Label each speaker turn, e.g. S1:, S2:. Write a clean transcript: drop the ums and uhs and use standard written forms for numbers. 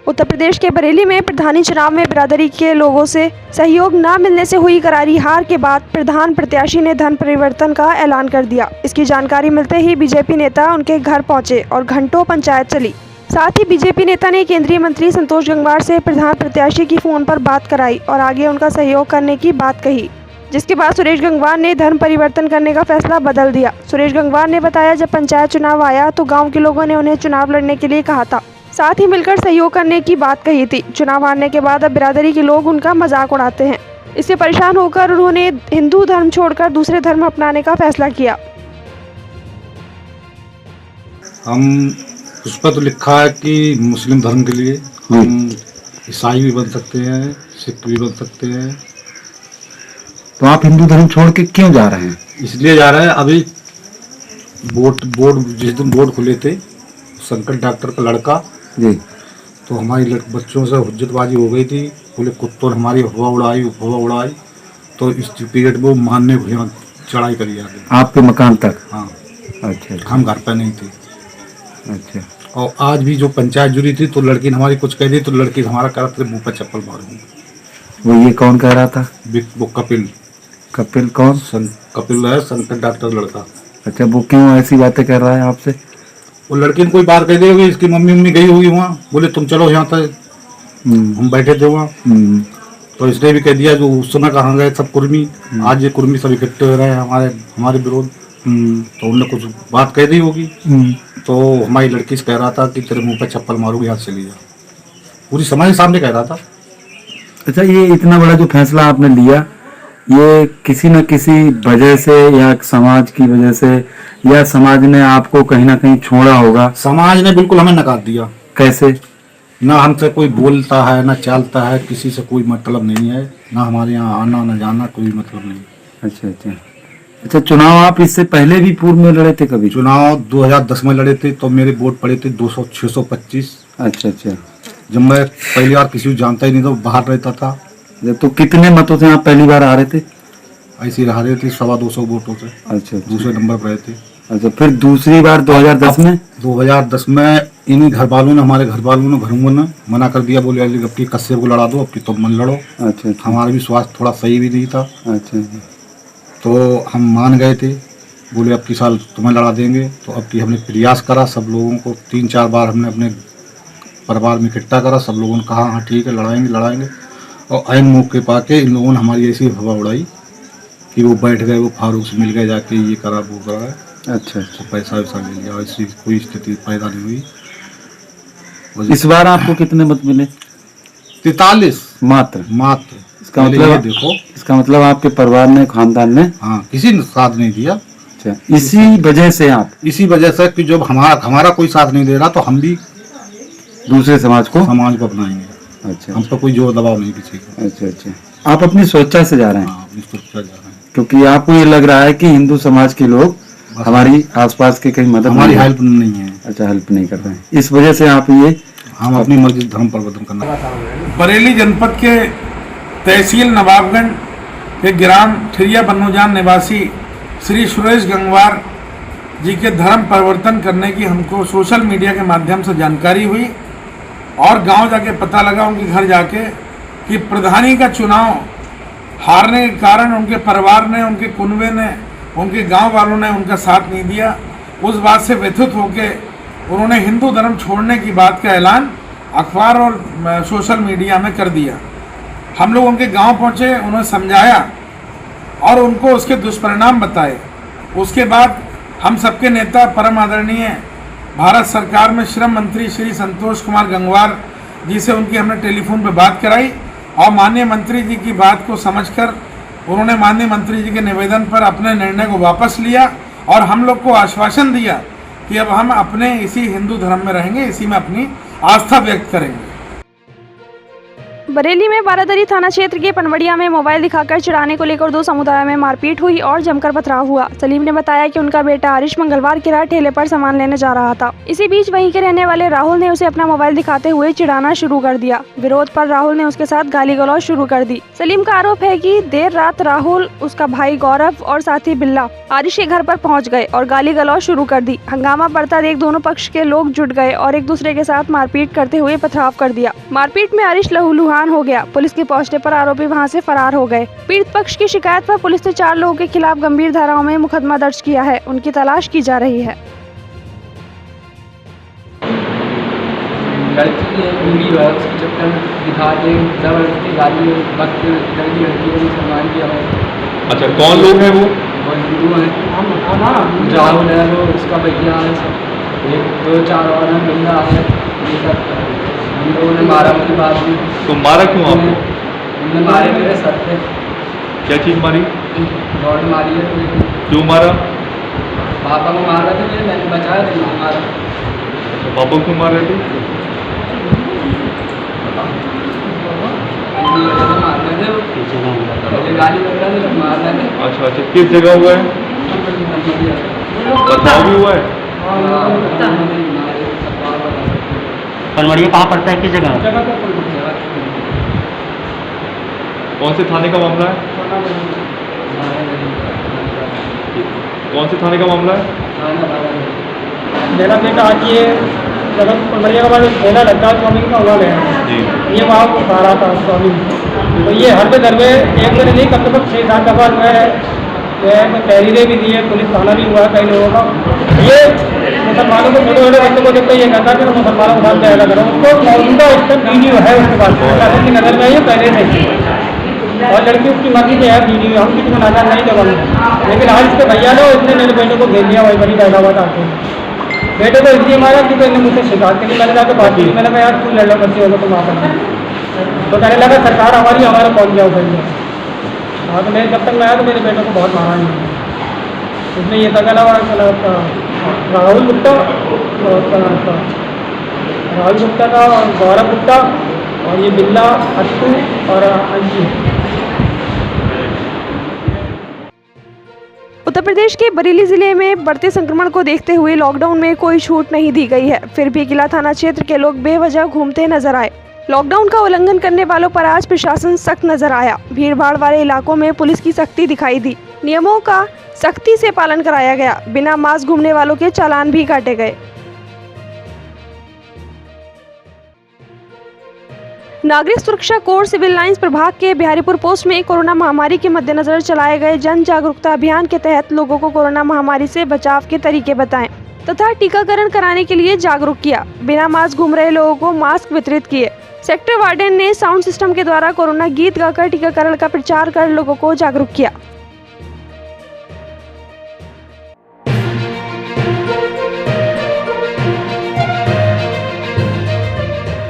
S1: उत्तर प्रदेश के बरेली में प्रधानी चुनाव में बिरादरी के लोगों से सहयोग न मिलने से हुई करारी हार के बाद प्रधान प्रत्याशी ने धर्म परिवर्तन का ऐलान कर दिया। इसकी जानकारी मिलते ही बीजेपी नेता उनके घर पहुंचे और घंटों पंचायत चली। साथ ही बीजेपी नेता ने केंद्रीय मंत्री संतोष गंगवार से प्रधान प्रत्याशी की फोन पर बात कराई और आगे उनका सहयोग करने की बात कही, जिसके बाद सुरेश गंगवार ने धर्म परिवर्तन करने का फैसला बदल दिया। सुरेश गंगवार ने बताया, जब पंचायत चुनाव आया तो गांव के लोगों ने उन्हें चुनाव लड़ने के लिए कहा था, साथ ही मिलकर सहयोग करने की बात कही थी। चुनाव हारने के बाद अब बिरादरी के लोग उनका मजाक उड़ाते हैं। इससे परेशान होकर उन्होंने हिंदू धर्म छोड़कर दूसरे धर्म अपनाने का फैसला किया।
S2: हम उस पर तो लिखा है कि मुस्लिम धर्म के लिए हम ईसाई भी बन सकते हैं, सिख भी बन सकते हैं।
S3: तो आप हिंदू धर्म छोड़ के क्यों जा रहे हैं?
S2: इसलिए जा रहे हैं, अभी बोर्ड जिस दिन बोर्ड खुले थे, संकट डॉक्टर का लड़का
S3: जी,
S2: तो हमारी बच्चों से हुज्जतबाजी हो गई थी। बोले कुत्तों ने हमारी हवा उड़ाई तो इस पीरियड में मानने को यहाँ चढ़ाई करी आगे
S3: आपके मकान तक।
S2: हाँ,
S3: अच्छा,
S2: हम घर पे नहीं थे।
S3: अच्छा।
S2: और आज भी जो पंचायत जुड़ी थी तो लड़की ने हमारी कुछ कह दी तो लड़की हमारा कह रहा था मुँह पर चप्पल मारूंगी।
S3: वो ये कौन कह रहा था?
S2: वो कपिल
S3: कौन?
S2: कपिल है, संकट डॉक्टर लड़का।
S3: अच्छा, वो क्यों ऐसी बातें कर रहा है आपसे?
S2: वो लड़की ने कोई बात कह दी होगी, इसकी मम्मी गई होगी वहाँ, बोले तुम चलो यहाँ तक। हम बैठे थे वहाँ, तो इसने भी कह दिया जो उस समय कहाँ गए सब कुर्मी, आज ये कुर्मी सब इकट्ठे हो रहे हैं हमारे विरोध। तो उन्होंने कुछ बात कह दी होगी, तो हमारी लड़की से कह रहा था कि तेरे मुंह पे चप्पल मारूंगी, यहाँ चली जा। पूरी समाज के सामने कह रहा था।
S3: अच्छा, ये इतना बड़ा जो फैसला आपने लिया, ये किसी न किसी वजह से या समाज की वजह से या समाज ने आपको कहीं ना कहीं छोड़ा होगा?
S2: समाज ने बिल्कुल हमें नकार दिया।
S3: कैसे?
S2: ना हमसे कोई बोलता है, ना चलता है, किसी से कोई मतलब नहीं है, ना हमारे यहाँ आना ना जाना कोई मतलब नहीं।
S3: अच्छा, चुनाव आप इससे पहले भी पूर्व में लड़े थे कभी?
S2: चुनाव 2010 में लड़े थे, तो मेरे वोट पड़े थे 625।
S3: अच्छा।
S2: जब मैं पहली बार किसी को जानता ही नहीं था, बाहर रहता था।
S3: तो कितने मतों से आप पहली बार आ रहे थे?
S2: ऐसे ही रहे थे 225 वोटों से।
S3: अच्छा।
S2: दूसरे नंबर पर रहे थे।
S3: अच्छा, फिर दूसरी बार 2010 में?
S2: 2010 में इन्हीं हमारे घर वालों ने मना कर दिया। बोले अब की कश्यप को लड़ा दो, अब की तुम मन लड़ो।
S3: अच्छा।
S2: हमारा भी स्वास्थ्य थोड़ा सही भी नहीं था।
S3: अच्छा।
S2: तो हम मान गए थे, बोले अब की साल तुम्हें लड़ा देंगे। तो अब की हमने प्रयास करा, सब लोगों को 3-4 बार हमने अपने परिवार में इकट्ठा करा। सब लोगों ने कहा हाँ ठीक है, लड़ाएंगे। और ऐन मौके पाके इन लोगों ने हमारी ऐसी हवा उड़ाई कि वो बैठ गए, वो फारूक से मिल गए, जाके ये करा वो करा।
S3: अच्छा।
S2: तो पैसा वैसा ले लिया, ऐसी कोई स्थिति पैदा नहीं हुई।
S3: इस बार आपको कितने मत मिले?
S2: 43 मात्र।
S3: इसका मतलब
S2: देखो,
S3: इसका मतलब आपके परिवार ने, खानदान ने,
S2: हाँ, किसी ने साथ नहीं दिया।
S3: अच्छा, इसी वजह से
S2: कि जब हमारा कोई साथ नहीं दे रहा तो हम भी
S3: दूसरे समाज को
S2: अपनाएंगे।
S3: अच्छा।
S2: हम पर कोई जोर दबाव नहीं किसी का।
S3: अच्छा। आप अपनी स्वेच्छा से जा रहे हैं?
S2: हाँ, अपनी स्वेच्छा जा रहे हैं,
S3: क्योंकि आपको ये लग रहा है कि हिंदू समाज के लोग हमारी आसपास के कहीं मदद,
S2: हमारी हेल्प नहीं है।
S3: अच्छा, हेल्प नहीं कर रहे हैं, इस वजह से आप ये
S2: हम अपनी मर्जी से धर्म परिवर्तन करना।
S4: बरेली जनपद के तहसील नवाबगंज के ग्राम ठिरिया बन्नूजान निवासी श्री सुरेश गंगवार जी के धर्म परिवर्तन करने की हमको सोशल मीडिया के माध्यम से जानकारी हुई और गांव जाके पता लगा, उनके घर जाके, कि प्रधानी का चुनाव हारने के कारण उनके परिवार ने, उनके कुनबे ने, उनके गांव वालों ने उनका साथ नहीं दिया। उस बात से व्यथित होकर उन्होंने हिंदू धर्म छोड़ने की बात का ऐलान अखबार और सोशल मीडिया में कर दिया। हम लोग उनके गांव पहुंचे, उन्हें समझाया और उनको उसके दुष्परिणाम बताए। उसके बाद हम सबके नेता परम आदरणीय भारत सरकार में श्रम मंत्री श्री संतोष कुमार गंगवार जी से उनकी हमने टेलीफोन पर बात कराई और माननीय मंत्री जी की बात को समझकर उन्होंने माननीय मंत्री जी के निवेदन पर अपने निर्णय को वापस लिया और हम लोग को आश्वासन दिया कि अब हम अपने इसी हिंदू धर्म में रहेंगे, इसी में अपनी आस्था व्यक्त करेंगे।
S1: बरेली में बारादरी थाना क्षेत्र के पनवड़िया में मोबाइल दिखाकर चिढ़ाने को लेकर दो समुदायों में मारपीट हुई और जमकर पथराव हुआ। सलीम ने बताया कि उनका बेटा आरिश मंगलवार की रात ठेले पर सामान लेने जा रहा था। इसी बीच वहीं के रहने वाले राहुल ने उसे अपना मोबाइल दिखाते हुए चिढ़ाना शुरू कर दिया। विरोध पर राहुल ने उसके साथ गाली गलौज शुरू कर दी। सलीम का आरोप है कि देर रात राहुल, उसका भाई गौरव और साथी बिल्ला आरिश के घर पर पहुँच गए और गाली गलौज शुरू कर दी। हंगामा बढ़ता देख दोनों पक्ष के लोग जुट गए और एक दूसरे के साथ मारपीट करते हुए पथराव कर दिया। मारपीट में आरिश लहूलुहान हो गया। पुलिस के पहुंचने पर आरोपी वहां से फरार हो गए। पीड़ित पक्ष की शिकायत पर पुलिस ने 4 लोगों के खिलाफ गंभीर धाराओं में मुकदमा दर्ज किया है। उनकी तलाश की जा रही है।
S5: लड़की है, पूरी है, उसके चक्कर में दिखा के जबरदस्ती गाली वक्त लड़की को भी सम्मान किया है।
S6: अच्छा, कौन लोग हैं वो?
S5: हिंदू हैं, राहुल है, वो उसका भैया है, सब 2-4 और हैं, बिल्ला है, ये सब हम लोगों ने मारा उनकी बात में।
S6: तो मारा क्यों आपको?
S5: हमने मारे मेरे सर पे।
S6: क्या चीज मारी?
S5: रॉड मारी है।
S6: क्यों मारा?
S5: पापा को मार रहे थे, मैंने बचाया तो नहीं मारा।
S6: तो पापा क्यों मार रहे थे?
S5: मार रहे थे, पहले गाली बज रहे थे, जब मार रहे थे।
S6: अच्छा, किस जगह हुआ है? बताओ भी हुआ है?
S7: पनवड़िया कहाँ पड़ता है, किस जगह?
S6: कौन से थाने का मामला है? कौन से थाने का मामला है?
S8: मेरा बेटा आज ये जगह पनवड़िया का बाद मेला लगता है, स्वामी का हुआ गया
S6: जी।
S8: ये वहाँ को खा रहा था स्वामी। तो ये हर दर में एक दिन नहीं, कम से कम 6-7 दफा मैं तहरीरें भी दी है, पुलिस थाना भी हुआ है कई लोगों का। ये मुसलमानों को छोटे छोटे बच्चों को जब तक ये कहता है कि मुसलमानों के साथ जाएगा करो, उसको मौजूदा उस तक वीडियो है उसके पास, प्रशासन की नज़र में है ये पहले से ही। और लड़की उसकी मर्जी से है वीडियो, हम किसी को नजर नहीं देंगे। लेकिन आज इसके भैया ने उसने मेरे बेटे को भेज दिया, वही बड़ी बैठा हुआ था। बेटे को इसलिए मारा क्योंकि इन्हें मुझसे शिकायत करी। मैंने जाकर बात की, मैंने कहा यार तू लड़ लो बच्चे होगा, तुम आ कर। तो कहने लगा सरकार हमारी, हमारा कौन गया उधर। हाँ, तो मैं जब तक मैं आया तो मेरे बेटे को बहुत मारा नहीं। इसमें ये तक अलावा राहुल गुप्ता का और गौरव गुप्ता और ये बिल्ला, अट्टू और अंजी।
S1: उत्तर प्रदेश के बरेली जिले में बढ़ते संक्रमण को देखते हुए लॉकडाउन में कोई छूट नहीं दी गई है। फिर भी किला थाना क्षेत्र के लोग बेवजह घूमते नजर आए। लॉकडाउन का उल्लंघन करने वालों पर आज प्रशासन सख्त नजर आया। भीड़ भाड़ वाले इलाकों में पुलिस की सख्ती दिखाई दी। नियमों का सख्ती से पालन कराया गया। बिना मास्क घूमने वालों के चालान भी काटे गए। नागरिक सुरक्षा कोर सिविल लाइंस प्रभाग के बिहारीपुर पोस्ट में कोरोना महामारी के मद्देनजर चलाए गए जन जागरूकता अभियान के तहत लोगों को कोरोना महामारी से बचाव के तरीके बताएं तथा टीकाकरण कराने के लिए जागरूक किया। बिना मास्क घूम रहे लोगों को मास्क वितरित किए। सेक्टर वार्डन ने साउंड सिस्टम के द्वारा कोरोना गीत गाकर टीकाकरण का प्रचार कर लोगों को जागरूक किया।